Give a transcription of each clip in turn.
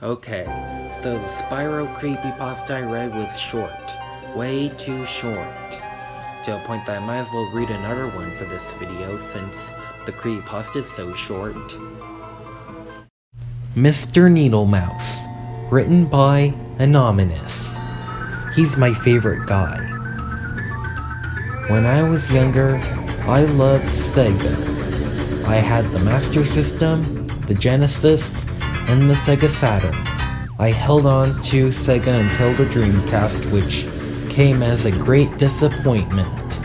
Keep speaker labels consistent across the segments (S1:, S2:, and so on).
S1: Okay, so the Spyro Creepypasta I read was short. Way too short. To a point that I might as well read another one for this video since the Creepypasta is so short. Mr. Needlemouse, written by Anonymous. He's my favorite guy. When I was younger, I loved Sega. I had the Master System, the Genesis, and the Sega Saturn. I held on to Sega until the Dreamcast, which came as a great disappointment.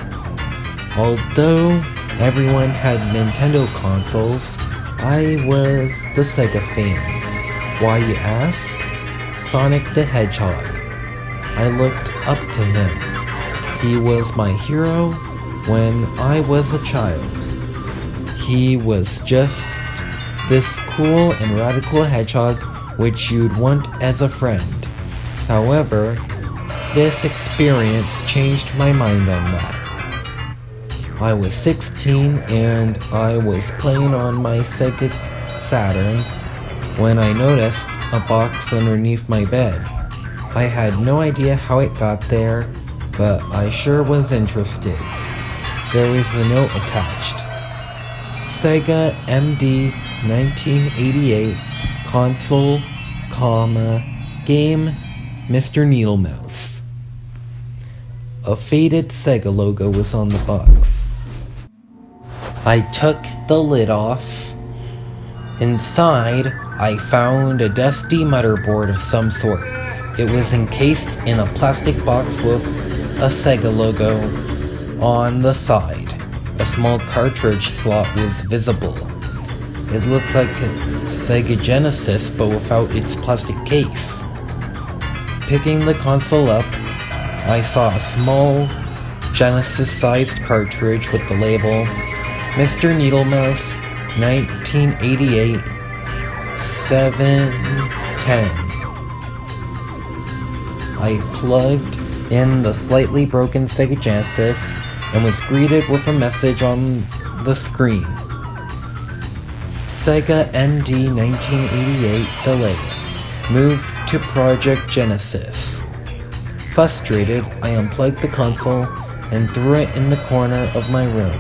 S1: Although everyone had Nintendo consoles, I was the Sega fan. Why, you ask? Sonic the Hedgehog. I looked up to him. He was my hero when I was a child. He was just this cool and radical hedgehog which you'd want as a friend. However, this experience changed my mind on that. I was 16 and I was playing on my Sega Saturn when I noticed a box underneath my bed. I had no idea how it got there, but I sure was interested. There was a note attached. Sega MD 1988 console, game, Mr. Needlemouse. A faded Sega logo was on the box. I took the lid off. Inside, I found a dusty motherboard of some sort. It was encased in a plastic box with a Sega logo on the side. A small cartridge slot was visible. It looked like a Sega Genesis, but without its plastic case. Picking the console up, I saw a small Genesis-sized cartridge with the label Mr. Needlemouse 1988 710. I plugged in the slightly broken Sega Genesis and was greeted with a message on the screen. Sega MD 1988 delay. Move to Project Genesis. Frustrated, I unplugged the console and threw it in the corner of my room.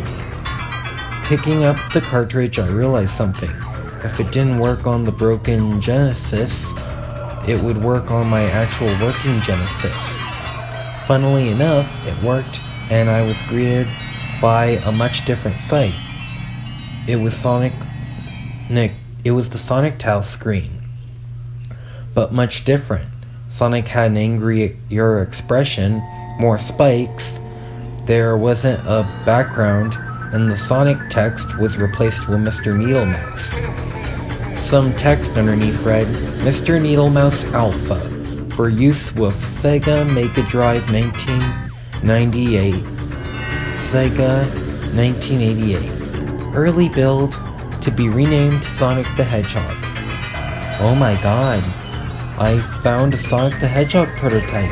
S1: Picking up the cartridge, I realized something. If it didn't work on the broken Genesis, it would work on my actual working Genesis. Funnily enough, it worked, and I was greeted by a much different sight. It was the Sonic tile screen, but much different. Sonic had an angrier expression, more spikes, there wasn't a background, and the Sonic text was replaced with Mr. Needlemouse. Some text underneath read, Mr. Needlemouse Alpha, for use with Sega Mega Drive 1998, Sega 1988. Early build to be renamed Sonic the Hedgehog. Oh my god, I found a Sonic the Hedgehog prototype.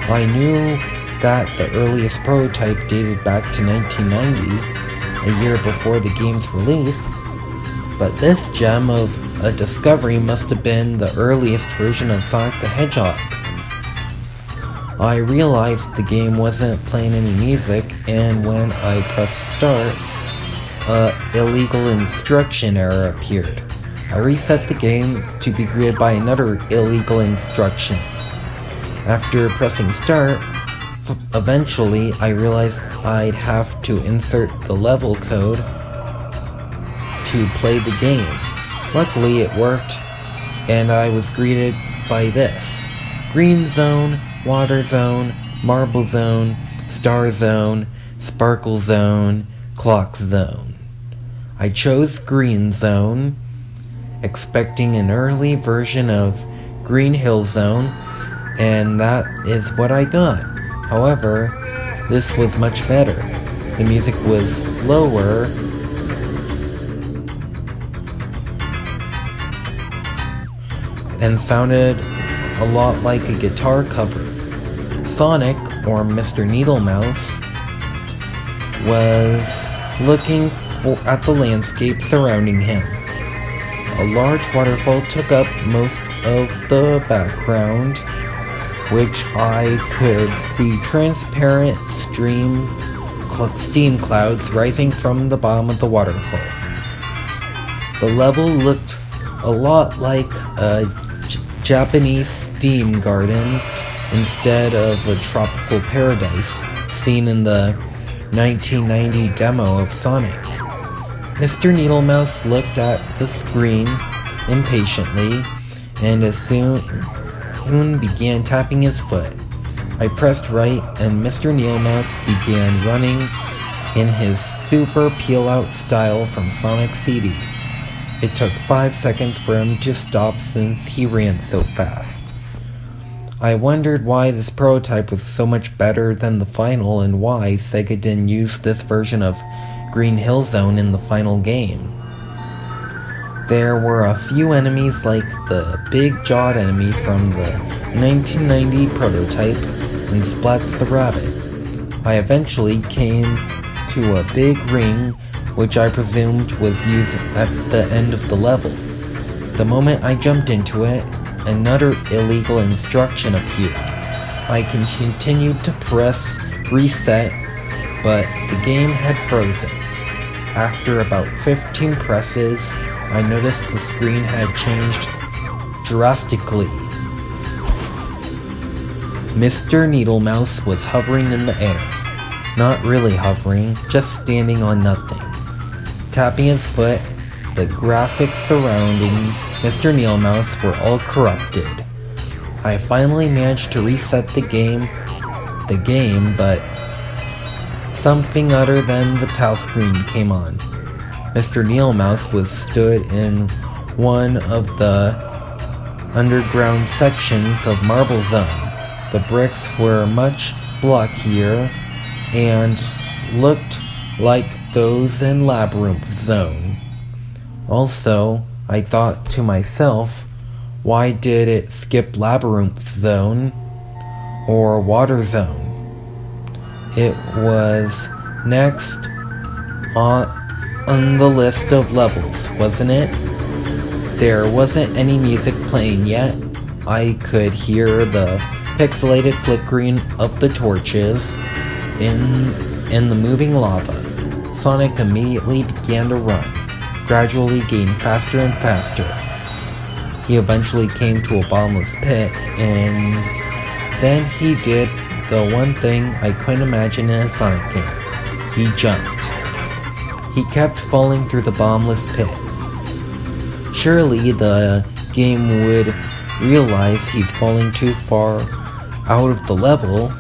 S1: I knew that the earliest prototype dated back to 1990, a year before the game's release, but this gem of a discovery must have been the earliest version of Sonic the Hedgehog. I realized the game wasn't playing any music, and when I pressed start, illegal instruction error appeared. I reset the game to be greeted by another illegal instruction. After pressing start, eventually I realized I'd have to insert the level code to play the game. Luckily it worked, and I was greeted by this: Green Zone, Water Zone, Marble Zone, Star Zone, Sparkle Zone, Clock Zone. I chose Green Zone, expecting an early version of Green Hill Zone, and that is what I got. However, this was much better. The music was slower and sounded a lot like a guitar cover. Sonic, or Mr. Needlemouse, was looking at the landscape surrounding him. A large waterfall took up most of the background, which I could see transparent steam clouds rising from the bottom of the waterfall. The level looked a lot like a Japanese steam garden instead of a tropical paradise seen in the 1990 demo of Sonic. Mr. Needlemouse looked at the screen impatiently and as soon began tapping his foot. I pressed right and Mr. Needlemouse began running in his super peel-out style from Sonic CD. It took 5 seconds for him to stop since he ran so fast. I wondered why this prototype was so much better than the final and why Sega didn't use this version of Green Hill Zone in the final game. There were a few enemies like the big-jawed enemy from the 1990 prototype and Splats the Rabbit. I eventually came to a big ring which I presumed was used at the end of the level. The moment I jumped into it, another illegal instruction appeared. I continued to press reset, but the game had frozen. After about 15 presses, I noticed the screen had changed drastically. Mr. Needlemouse was hovering in the air. Not really hovering, just standing on nothing. Tapping his foot, the graphics surrounding Mr. Needlemouse were all corrupted. I finally managed to reset the game, but something other than the tile screen came on. Mr. Needlemouse was stood in one of the underground sections of Marble Zone. The bricks were much blockier and looked like those in Labyrinth Zone. Also, I thought to myself, why did it skip Labyrinth Zone or Water Zone? It was next on the list of levels, wasn't it? There wasn't any music playing yet. I could hear the pixelated flickering of the torches in the moving lava. Sonic immediately began to run, gradually getting faster and faster. He eventually came to a bottomless pit, and then he did the one thing I couldn't imagine in a Sonic game. He jumped. He kept falling through the bottomless pit. Surely the game would realize he's falling too far out of the level.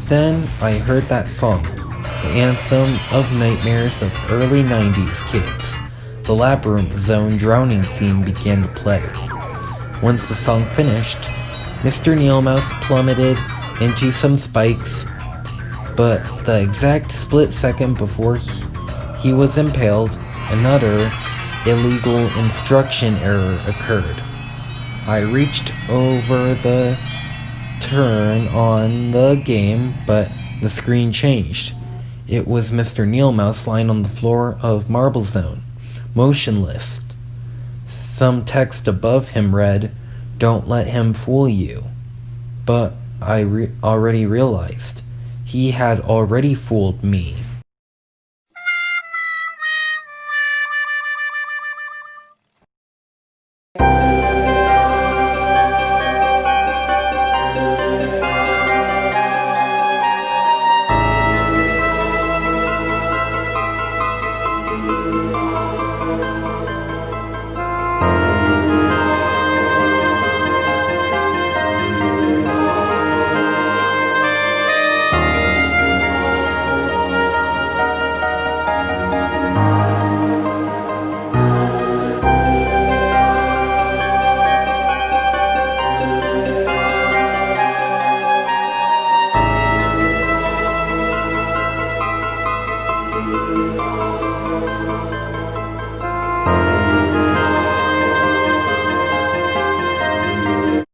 S1: Then I heard that song, the anthem of nightmares of early 90s kids. The Labyrinth Zone drowning theme began to play. Once the song finished, Mr. Needlemouse plummeted into some spikes, but the exact split second before he was impaled, another illegal instruction error occurred. I reached over the turn on the game, but the screen changed. It was Mr. Needlemouse lying on the floor of Marble Zone, motionless. Some text above him read, "Don't let him fool you." But I already realized he had already fooled me.